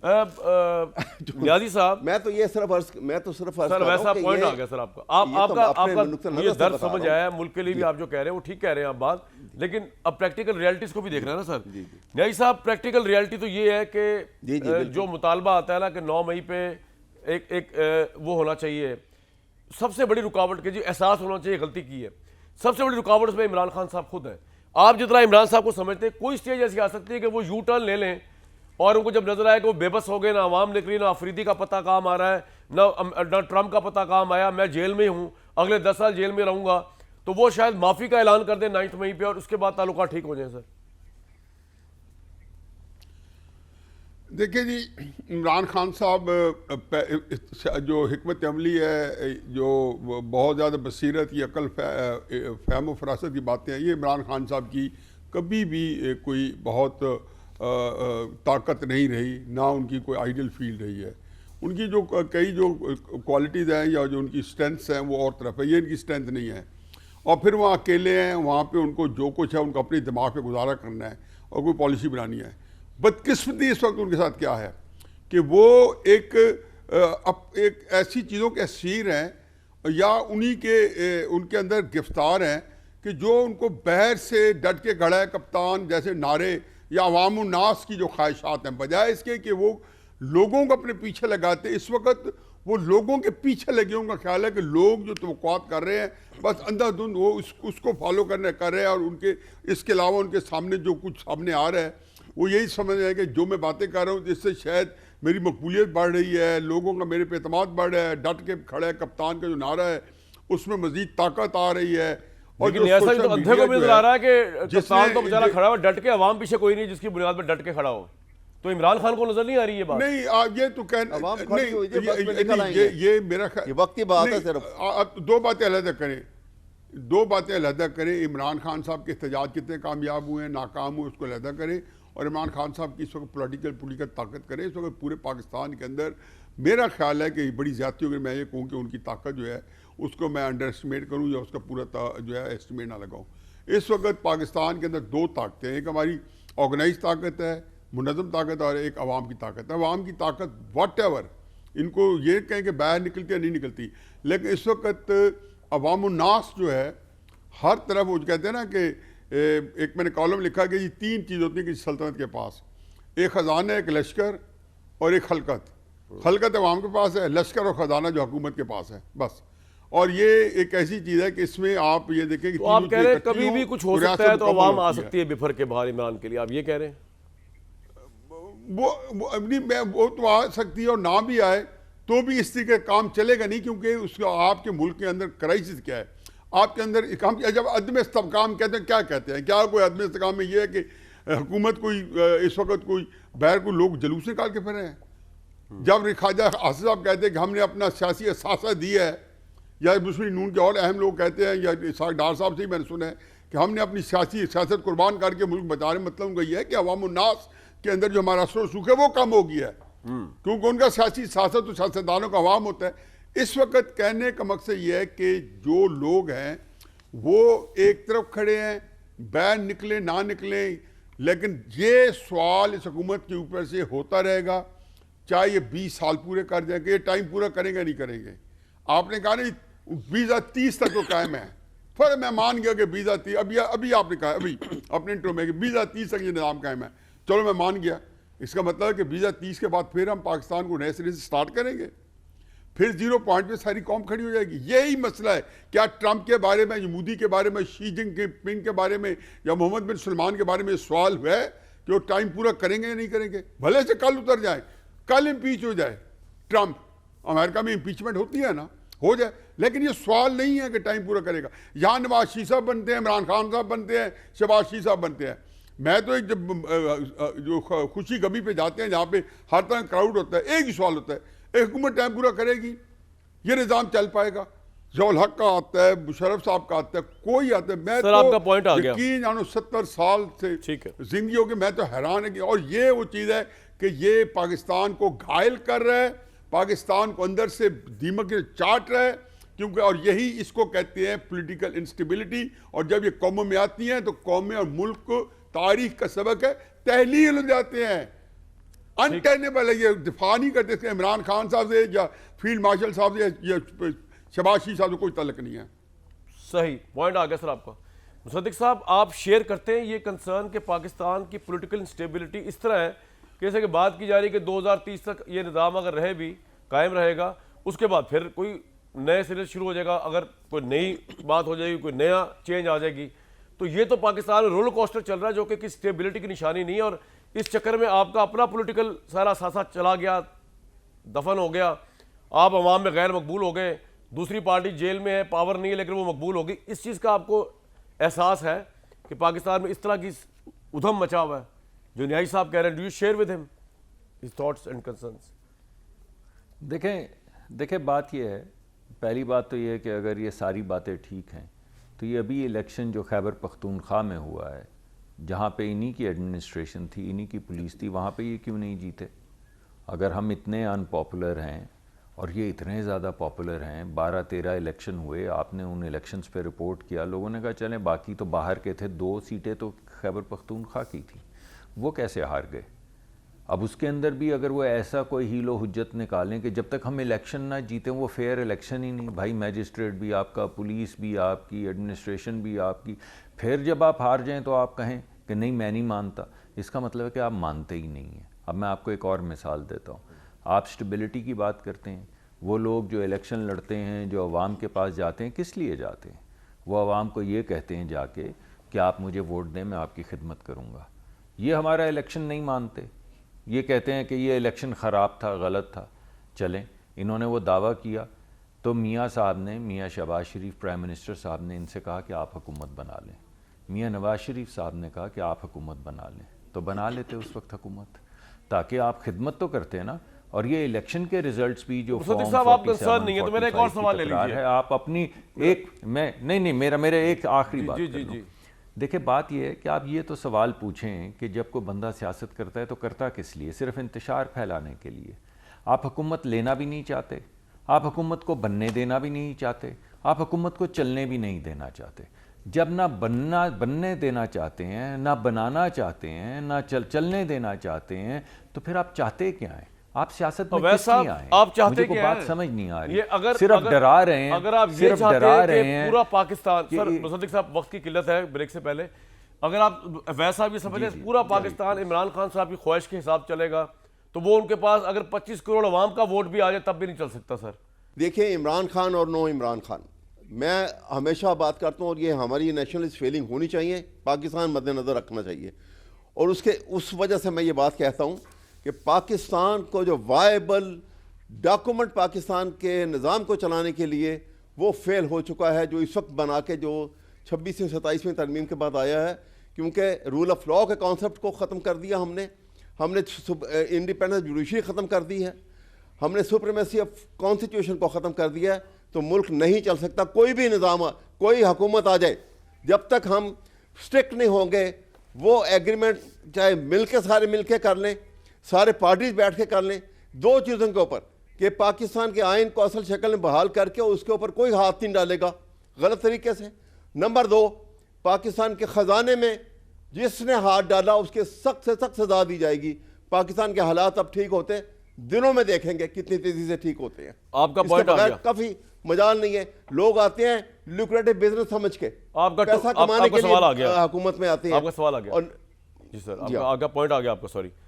नियाज़ी साहब, मैं तो सिर्फ सर वैसा पॉइंट आ गया सर आपका, आपका ये दर्द समझ आया, मुल्क के लिए भी आप जो कह रहे हैं वो ठीक कह रहे हैं आप बात, लेकिन अब प्रैक्टिकल रियलिटीज को भी देख रहे हैं ना सर। नियाज़ी साहब, प्रैक्टिकल रियलिटी तो ये है कि जो मुतालबा आता है ना कि 9 मई पे एक वो होना चाहिए, सबसे बड़ी रुकावट के जी एहसास होना चाहिए गलती की है, सबसे बड़ी रुकावट उसमें इमरान खान साहब खुद हैं। आप जितना इमरान साहब को समझते हैं, कोई स्टेज ऐसी आ सकती है कि वो यू टर्न ले लें और उनको जब नजर आए कि वो बेबस हो गए, ना आवाम निकली, ना अफरीदी का पता काम आ रहा है, ना ट्रंप का पता काम आया, मैं जेल में हूँ, अगले 10 साल जेल में रहूंगा, तो वो शायद माफी का ऐलान कर दें 9 मई पे और उसके बाद ताल्लुकात ठीक हो जाए। सर देखिए जी, इमरान खान साहब जो हिकमत अमली है, जो बहुत ज़्यादा बसीरत की अकल फ़हम फरासत की बातें हैं, ये इमरान खान साहब की कभी भी कोई बहुत ताकत नहीं रही, ना उनकी कोई आइडियल फील्ड रही है। उनकी जो कई जो क्वालिटीज़ हैं या जो उनकी स्ट्रेंथ्स हैं वो और तरफ है, ये इनकी स्ट्रेंथ नहीं है। और फिर वहाँ अकेले हैं, वहाँ पे उनको जो कुछ है उनको अपने दिमाग पे गुजारा करना है और कोई पॉलिसी बनानी है। बदकिस्मती इस वक्त उनके साथ क्या है कि वो एक ऐसी चीज़ों के असीर हैं या उन्हीं के उनके अंदर गिरफ्तार हैं कि जो उनको बहर से डट के खड़ा है कप्तान जैसे नारे या अवाम उन्नास की जो ख्वाहिशात हैं, बजाय इसके कि वो लोगों को अपने पीछे लगाते, इस वक्त वो लोगों के पीछे लगे। उनका ख्याल है कि लोग जो तवक्कुआत कर रहे हैं बस अंधाधुंध वो उसको फॉलो कर रहे हैं और उनके इसके अलावा उनके सामने जो कुछ सामने आ रहा है वो यही समझ रहे हैं कि जो मैं बातें कर रहा हूँ जिससे शायद मेरी मकबूलियत बढ़ रही है, लोगों का मेरे पे एतमाद बढ़ रहा है, डट के खड़ा है कप्तान का जो नारा है उसमें मजीद ताकत आ रही है। और जो तो अंधे को नजर आ रहा है कि कप्तान तो बेचारा खड़ा हुआ डट के, अवाम पीछे कोई नहीं जिसकी बुनियाद पर डट के खड़ा हो, तो इमरान खान को नजर नहीं आ रही है बात? नहीं, ये तो ये मेरा वक्त की बात है। सिर्फ दो बातें अलहदा करें, इमरान खान साहब के एहतजाज कितने कामयाब हुए हैं, नाकाम हुए, उसको अलहदा करें, और इमरान खान साहब की इस वक्त पॉलिटिकल ताकत करें। इस वक्त पूरे पाकिस्तान के अंदर मेरा ख्याल है कि बड़ी ज़्यादती होगी मैं ये कहूँ कि उनकी ताकत जो है उसको मैं अंडर एस्टिमेट करूँ या उसका पूरा जो है एस्टिमेट ना लगाऊँ। इस वक्त पाकिस्तान के अंदर दो ताकतें हैं, एक हमारी ऑर्गेनाइज ताकत है, मुनज़्ज़म ताकत, और एक अवाम की ताकत है। अवाम की ताकत वट एवर इनको ये कहें कि बाहर निकलती है नहीं निकलती, लेकिन इस वक्त अवाम उन्नास जो है हर तरफ, वो कहते हैं ना कि एक मैंने कॉलम लिखा कि ये तीन चीज़ होती है कि सल्तनत के पास, एक ख़जाना, एक लश्कर और एक खलकत। खलकत अवाम के पास है, लश्कर और ख़जाना जो हुकूमत के पास है, बस। और ये एक ऐसी चीज़ है कि इसमें आप ये देखें कि तो आप कह रहे हैं कभी भी कुछ हो सकता है तो अवाम आ सकती है बिफर के बाहर इमरान के लिए, आप ये कह रहे हैं? वो तो आ सकती है और ना भी आए तो भी इस तरीके का काम चलेगा नहीं, क्योंकि उसका आपके मुल्क के अंदर क्राइसिस क्या है, आपके अंदर जब अदम इस्तेहकाम कहते हैं, क्या कहते हैं, क्या कोई अदम इस्तेहकाम में ये है कि हुकूमत कोई इस वक्त कोई बाहर को लोग जलूस निकाल के फिर रहे हैं? जब ख्वाजा आसिफ साहब कहते हैं कि हमने अपना सियासी असासा दिया है, या मुस्लिम नून के और अहम लोग कहते हैं, या डार साहब से ही मैंने सुना है कि हमने अपनी सियासत कुर्बान करके मुल्क बचा रहे, मतलब उनका यह है कि अवाम उन्नास के अंदर जो हमारा असर सूख है वो कम हो गया है, क्योंकि उनका सियासी सियासत तो सियासतदानों का अवाम होता है। इस वक्त कहने का मकसद यह है कि जो लोग हैं वो एक तरफ खड़े हैं, बैन निकले ना निकले, लेकिन ये सवाल इस हुकूमत के ऊपर से होता रहेगा, चाहे ये 20 साल पूरे कर जाएंगे, ये टाइम पूरा करेंगे नहीं करेंगे। आपने कहा नहीं 2030 तक तो कायम है, फिर मैं मान गया कि 2030, अभी आपने कहा अभी अपने इंट्रो में कि 2030 तक ये निज़ाम कायम है, चलो मैं मान गया। इसका मतलब है कि 2030 के बाद फिर हम पाकिस्तान को नए सिरे से स्टार्ट करेंगे, फिर 0 पॉइंट पे सारी कौम खड़ी हो जाएगी। यही मसला है। क्या ट्रंप के बारे में, मोदी के बारे में, शी जिनपिंग के बारे में या मोहम्मद बिन सलमान के बारे में सवाल है कि वो टाइम पूरा करेंगे या नहीं करेंगे? भले से कल उतर जाए, कल इम्पीच हो जाए ट्रंप, अमेरिका में इम्पीचमेंट होती है ना, हो जाए, लेकिन ये सवाल नहीं है कि टाइम पूरा करेगा। यहाँ नवाज शरीफ साहब बनते हैं, इमरान खान साहब बनते हैं, शहबाज शरीफ साहब बनते हैं। मैं तो एक जब जो खुशी गमी पे जाते हैं जहाँ पे हर तरह क्राउड होता है, एक ही सवाल होता है, एक हुकूमत टाइम पूरा करेगी, ये निज़ाम चल पाएगा? जौल हक का आता है, मुशर्रफ साहब का आता है, कोई आता है। मैं सर, तो आपका पॉइंट आ गया। यकीन जानो 70 साल से जिंदगी होगी, मैं तो हैरान है कि, और ये वो चीज़ है कि ये पाकिस्तान को घायल कर रहा है, पाकिस्तान को अंदर से दीमक से चाट रहा है, क्योंकि और यही इसको कहते हैं पॉलिटिकल इंस्टेबिलिटी। और जब ये कौमों में आती हैं तो कौमें और मुल्क को तारीख का सबक है, तहलील हो जाते हैं। अनटेनेबल है, ये दिफा नहीं करते इसके इमरान खान साहब से या फील्ड मार्शल साहब से या शहबाज शरीफ साहब से कोई तल्लुक नहीं है। सही पॉइंट आ गया सर आपका। मुसद्दिक साहब, आप शेयर करते हैं ये कंसर्न कि पाकिस्तान की पॉलिटिकल इंस्टेबिलिटी इस तरह है कि जैसे कि बात की जा रही है कि 2030 तक ये निज़ाम अगर रहे भी कायम रहेगा, उसके बाद फिर कोई नए सिरे से शुरू हो जाएगा, अगर कोई नई बात हो जाएगी, कोई नया चेंज आ जाएगी, तो ये तो पाकिस्तान में रोलर कोस्टर चल रहा है जो कि स्टेबिलिटी की निशानी नहीं है। और इस चक्कर में आपका अपना पॉलिटिकल सारा सासा चला गया, दफन हो गया, आप अवाम में गैर मकबूल हो गए, दूसरी पार्टी जेल में है, पावर नहीं है लेकिन वो मकबूल हो गई। इस चीज़ का आपको एहसास है कि पाकिस्तान में इस तरह की उधम मचा हुआ है जो न्यायी साहब कह रहे हैं? Do you share with him his thoughts and concerns? देखें बात यह है, पहली बात तो यह है कि अगर ये सारी बातें ठीक हैं तो ये अभी इलेक्शन जो खैबर पख्तूनख्वा में हुआ है, जहाँ पे इन्हीं की एडमिनिस्ट्रेशन थी, इन्हीं की पुलिस थी, वहाँ पे ये क्यों नहीं जीते? अगर हम इतने अनपॉपुलर हैं और ये इतने ज़्यादा पॉपुलर हैं, 12-13 इलेक्शन हुए, आपने उन इलेक्शंस पे रिपोर्ट किया, लोगों ने कहा चलें बाकी तो बाहर के थे, 2 सीटें तो खैबर पख्तूनख्वा की थी, वो कैसे हार गए? अब उसके अंदर भी अगर वो ऐसा कोई हीलो हुज्जत निकालें कि जब तक हम इलेक्शन ना जीतें वो फेयर इलेक्शन ही नहीं, भाई मैजिस्ट्रेट भी आपका, पुलिस भी आपकी, एडमिनिस्ट्रेशन भी आपकी, फिर जब आप हार जाएं तो आप कहें कि नहीं मैं नहीं मानता, इसका मतलब है कि आप मानते ही नहीं हैं। अब मैं आपको एक और मिसाल देता हूँ, आप स्टेबिलिटी की बात करते हैं, वो लोग जो इलेक्शन लड़ते हैं, जो अवाम के पास जाते हैं, किस लिए जाते हैं? वो अवाम को ये कहते हैं जाके कि आप मुझे वोट दें, मैं आपकी खिदमत करूँगा। ये हमारा इलेक्शन नहीं मानते, ये कहते हैं कि ये इलेक्शन ख़राब था, गलत था। चलें, इन्होंने वो दावा किया तो मियाँ साहब ने, मियाँ शहबाज शरीफ प्राइम मिनिस्टर साहब ने इनसे कहा कि आप हुकूमत बना लें। मियाँ नवाज शरीफ साहब ने कहा कि आप हुकूमत बना लें, तो बना लेते उस वक्त हुकूमत, ताकि आप खिदमत तो करते हैं ना। और ये इलेक्शन के रिजल्ट्स भी जो साहब आप कंसर्न नहीं है तो मेरा एक और सवाल ले लीजिए। है आप अपनी एक मैं नहीं मेरा एक आखिरी बात जी। देखिए बात यह है कि आप ये तो सवाल पूछें कि जब कोई बंदा सियासत करता है तो करता किस लिए? सिर्फ इंतशार फैलाने के लिए। आप हुकूमत लेना भी नहीं चाहते, आप हुकूमत को बनने देना भी नहीं चाहते, आप हुकूमत को चलने भी नहीं देना चाहते। जब ना बनने देना चाहते हैं, ना बनाना चाहते हैं, ना चलने देना चाहते हैं, तो फिर आप चाहते क्या हैं? आप सियासत में किस लिए आए? आप चाहते मुझे क्या बात समझ नहीं आ रही। ये अगर सिर्फ डरा रहे हैं, अगर आप ये चाहते हैं कि पूरा पाकिस्तान, सर मुसद्दिक साहब वक्त की किल्लत है ब्रेक से पहले, अगर आप वैसा भी समझे पूरा पाकिस्तान इमरान खान साहब की ख्वाहिश के हिसाब चलेगा तो वो उनके पास अगर 25 करोड़ अवाम का वोट भी आ जाए तब भी नहीं चल सकता सर। देखिए, इमरान खान और नो इमरान खान, मैं हमेशा बात करता हूँ और ये हमारी नेशनलिस्ट फीलिंग होनी चाहिए, पाकिस्तान मद्देनज़र रखना चाहिए। और उस वजह से मैं ये बात कहता हूँ कि पाकिस्तान को जो वायबल डॉक्यूमेंट पाकिस्तान के निज़ाम को चलाने के लिए वो फेल हो चुका है, जो इस वक्त बना के जो 26वीं 27वीं तरमीम के बाद आया है। क्योंकि रूल ऑफ लॉ के कॉन्सेप्ट को ख़त्म कर दिया हमने इंडिपेंडेंस जुडिशरी ख़त्म कर दी है, हमने सुप्रीमेसी ऑफ कॉन्स्टिट्यूशन को ख़त्म कर दिया है, तो मुल्क नहीं चल सकता। कोई भी निज़ाम, कोई हुकूमत आ जाए, जब तक हम स्ट्रिक्ट नहीं होंगे, वो एग्रीमेंट चाहे सारे मिलके कर लें, सारे पार्टीज बैठ के कर लें, 2 चीज़ों के ऊपर कि पाकिस्तान के आइन को असल शक्ल में बहाल करके उसके ऊपर कोई हाथ नहीं डालेगा गलत तरीके से। नंबर 2, पाकिस्तान के ख़जाने में जिसने हाथ डाला उसके सख्त से सख्त सजा दी जाएगी। पाकिस्तान के हालात अब ठीक होते, दिनों में देखेंगे कितनी तेजी से ठीक होते हैं। आपका पॉइंट आ गया। काफी मजाल नहीं है, लोग आते हैं लुक्रेटिव बिजनेस समझ के, आपका पैसा कमाने के सवाल आ गया, लिए हुकूमत में आते हैं। आपका सवाल आ गया। जी सर, आपका पॉइंट आ गया आपका, सॉरी।